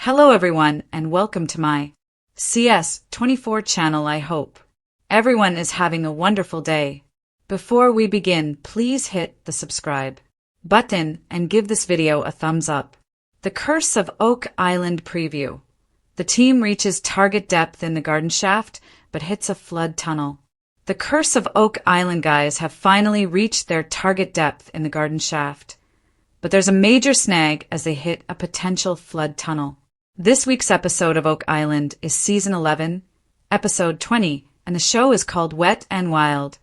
Hello everyone and welcome to my CS24 channel. I hope everyone is having a wonderful day. Before we begin, please hit the subscribe button and give this video a thumbs up. The Curse of Oak Island preview. The team reaches target depth in the garden shaft but hits a flood tunnel. The Curse of Oak Island guys have finally reached their target depth in the garden shaft, but there's a major snag as they hit a potential flood tunnel. This week's episode of Oak Island is Season 11, Episode 20, and the show is called Wet and Wild,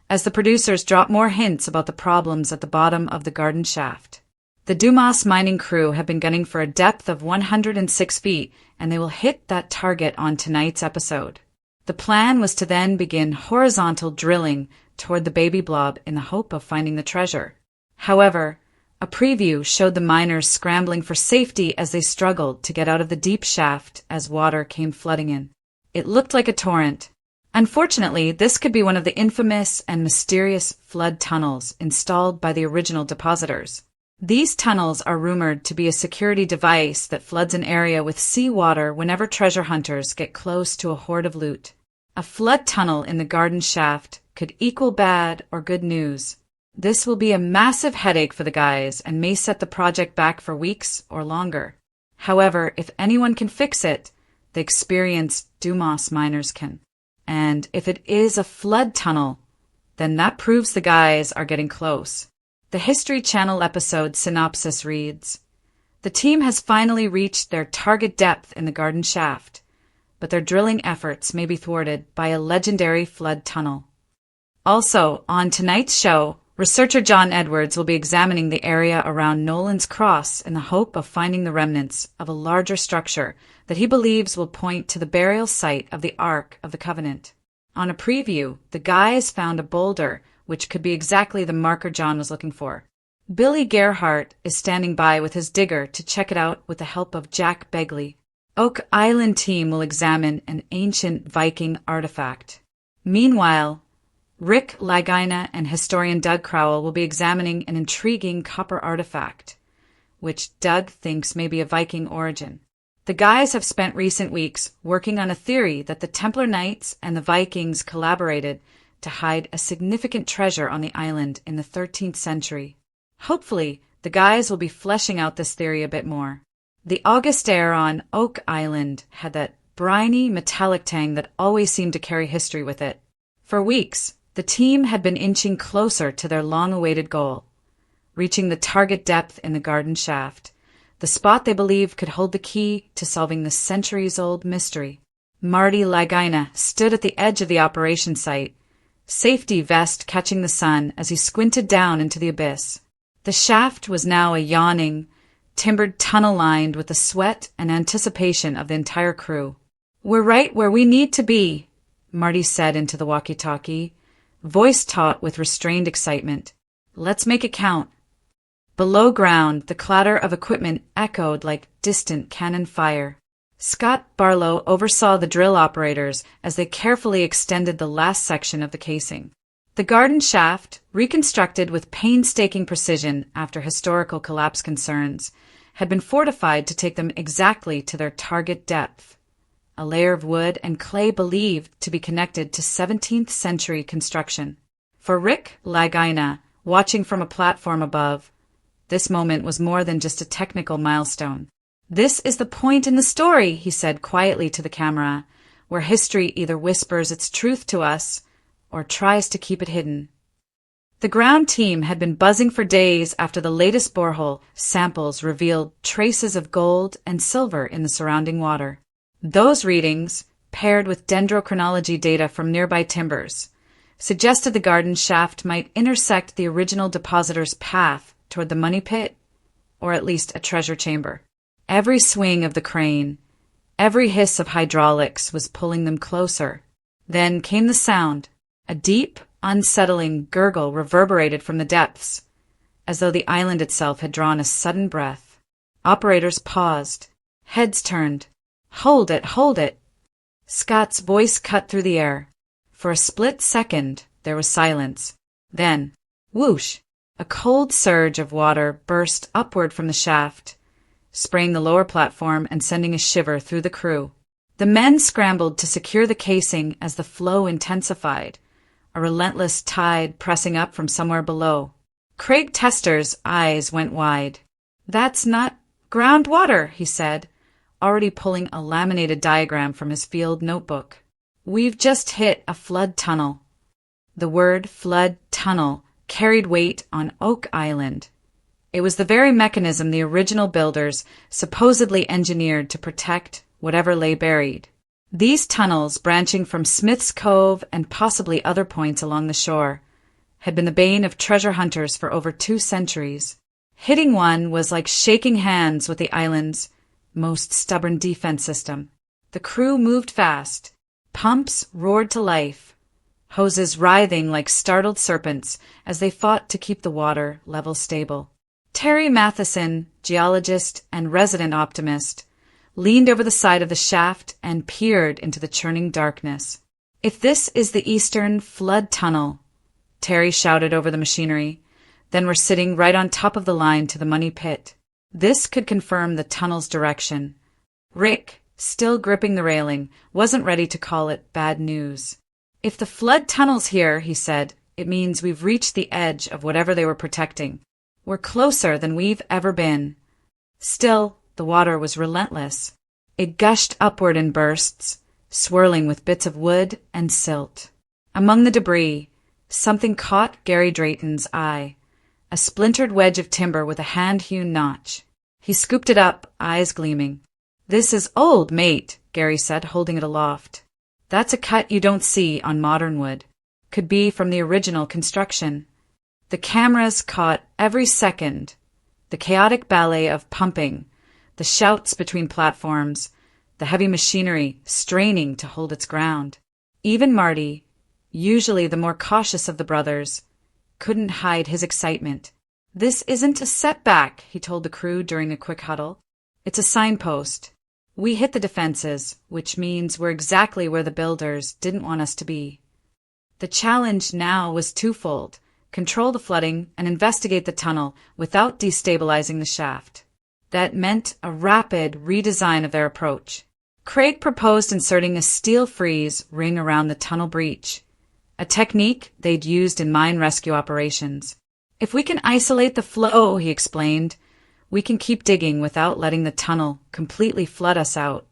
as the producers drop more hints about the problems at the bottom of the garden shaft. The Dumas mining crew have been gunning for a depth of 106 feet, and they will hit that target on tonight's episode. The plan was to then begin horizontal drilling toward the baby blob in the hope of finding the treasure. However, a preview showed the miners scrambling for safety as they struggled to get out of the deep shaft as water came flooding in. It looked like a torrent. Unfortunately, this could be one of the infamous and mysterious flood tunnels installed by the original depositors. These tunnels are rumored to be a security device that floods an area with seawater whenever treasure hunters get close to a hoard of loot. A flood tunnel in the garden shaft could equal bad or good news. This will be a massive headache for the guys and may set the project back for weeks or longer. However, if anyone can fix it, the experienced Dumas miners can. And if it is a flood tunnel, then that proves the guys are getting close. The History Channel episode synopsis reads, "The team has finally reached their target depth in the garden shaft, but their drilling efforts may be thwarted by a legendary flood tunnel." Also, on tonight's show, researcher John Edwards will be examining the area around Nolan's Cross in the hope of finding the remnants of a larger structure that he believes will point to the burial site of the Ark of the Covenant. On a preview, the guys found a boulder which could be exactly the marker John was looking for. Billy Gerhardt is standing by with his digger to check it out with the help of Jack Begley. Oak Island team will examine an ancient Viking artifact. Meanwhile, Rick Lagina and historian Doug Crowell will be examining an intriguing copper artifact, which Doug thinks may be of Viking origin. The guys have spent recent weeks working on a theory that the Templar Knights and the Vikings collaborated to hide a significant treasure on the island in the 13th century. Hopefully, the guys will be fleshing out this theory a bit more. The August air on Oak Island had that briny, metallic tang that always seemed to carry history with it. For weeks, the team had been inching closer to their long-awaited goal, reaching the target depth in the garden shaft, the spot they believed could hold the key to solving the centuries-old mystery. Marty Lagina stood at the edge of the operation site, safety vest catching the sun as he squinted down into the abyss. The shaft was now a yawning, timbered tunnel lined with the sweat and anticipation of the entire crew. "We're right where we need to be," Marty said into the walkie-talkie, voice taut with restrained excitement. "Let's make it count." Below ground, the clatter of equipment echoed like distant cannon fire. Scott Barlow oversaw the drill operators as they carefully extended the last section of the casing. The garden shaft, reconstructed with painstaking precision after historical collapse concerns, had been fortified to take them exactly to their target depth. A layer of wood and clay believed to be connected to 17th century construction. For Rick Lagina, watching from a platform above, this moment was more than just a technical milestone. "This is the point in the story," he said quietly to the camera, "where history either whispers its truth to us or tries to keep it hidden." The ground team had been buzzing for days after the latest borehole samples revealed traces of gold and silver in the surrounding water. Those readings, paired with dendrochronology data from nearby timbers, suggested the garden shaft might intersect the original depositor's path toward the money pit, or at least a treasure chamber. Every swing of the crane, every hiss of hydraulics was pulling them closer. Then came the sound. A deep, unsettling gurgle reverberated from the depths, as though the island itself had drawn a sudden breath. Operators paused. Heads turned. "Hold it, hold it!" Scott's voice cut through the air. For a split second, there was silence. Then, whoosh! A cold surge of water burst upward from the shaft, spraying the lower platform and sending a shiver through the crew. The men scrambled to secure the casing as the flow intensified, a relentless tide pressing up from somewhere below. Craig Tester's eyes went wide. "That's not groundwater," he said, already pulling a laminated diagram from his field notebook. "We've just hit a flood tunnel." The word flood tunnel carried weight on Oak Island. It was the very mechanism the original builders supposedly engineered to protect whatever lay buried. These tunnels, branching from Smith's Cove and possibly other points along the shore, had been the bane of treasure hunters for over 2 centuries. Hitting one was like shaking hands with the island's most stubborn defense system. The crew moved fast. Pumps roared to life, hoses writhing like startled serpents as they fought to keep the water level stable. Terry Matheson, geologist and resident optimist, leaned over the side of the shaft and peered into the churning darkness. "If this is the Eastern Flood Tunnel," Terry shouted over the machinery, "then we're sitting right on top of the line to the Money Pit." This could confirm the tunnel's direction. Rick, still gripping the railing, wasn't ready to call it bad news. "If the flood tunnel's here," he said, "it means we've reached the edge of whatever they were protecting. We're closer than we've ever been." Still, the water was relentless. It gushed upward in bursts, swirling with bits of wood and silt. Among the debris, something caught Gary Drayton's eye, a splintered wedge of timber with a hand-hewn notch. He scooped it up, eyes gleaming. "This is old, mate," Gary said, holding it aloft. "That's a cut you don't see on modern wood. Could be from the original construction." The cameras caught every second, the chaotic ballet of pumping, the shouts between platforms, the heavy machinery straining to hold its ground. Even Marty, usually the more cautious of the brothers, couldn't hide his excitement. "This isn't a setback," he told the crew during a quick huddle. "It's a signpost. We hit the defenses, which means we're exactly where the builders didn't want us to be." The challenge now was twofold: control the flooding and investigate the tunnel without destabilizing the shaft. That meant a rapid redesign of their approach. Craig proposed inserting a steel freeze ring around the tunnel breach, a technique they'd used in mine rescue operations. "If we can isolate the flow," he explained, "we can keep digging without letting the tunnel completely flood us out."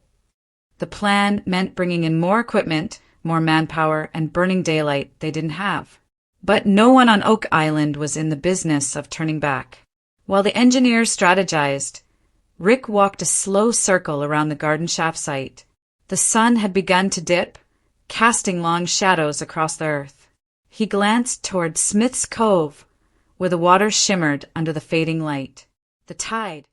The plan meant bringing in more equipment, more manpower, and burning daylight they didn't have. But no one on Oak Island was in the business of turning back. While the engineers strategized, Rick walked a slow circle around the garden shaft site. The sun had begun to dip, casting long shadows across the earth. He glanced toward Smith's Cove, where the water shimmered under the fading light. The tide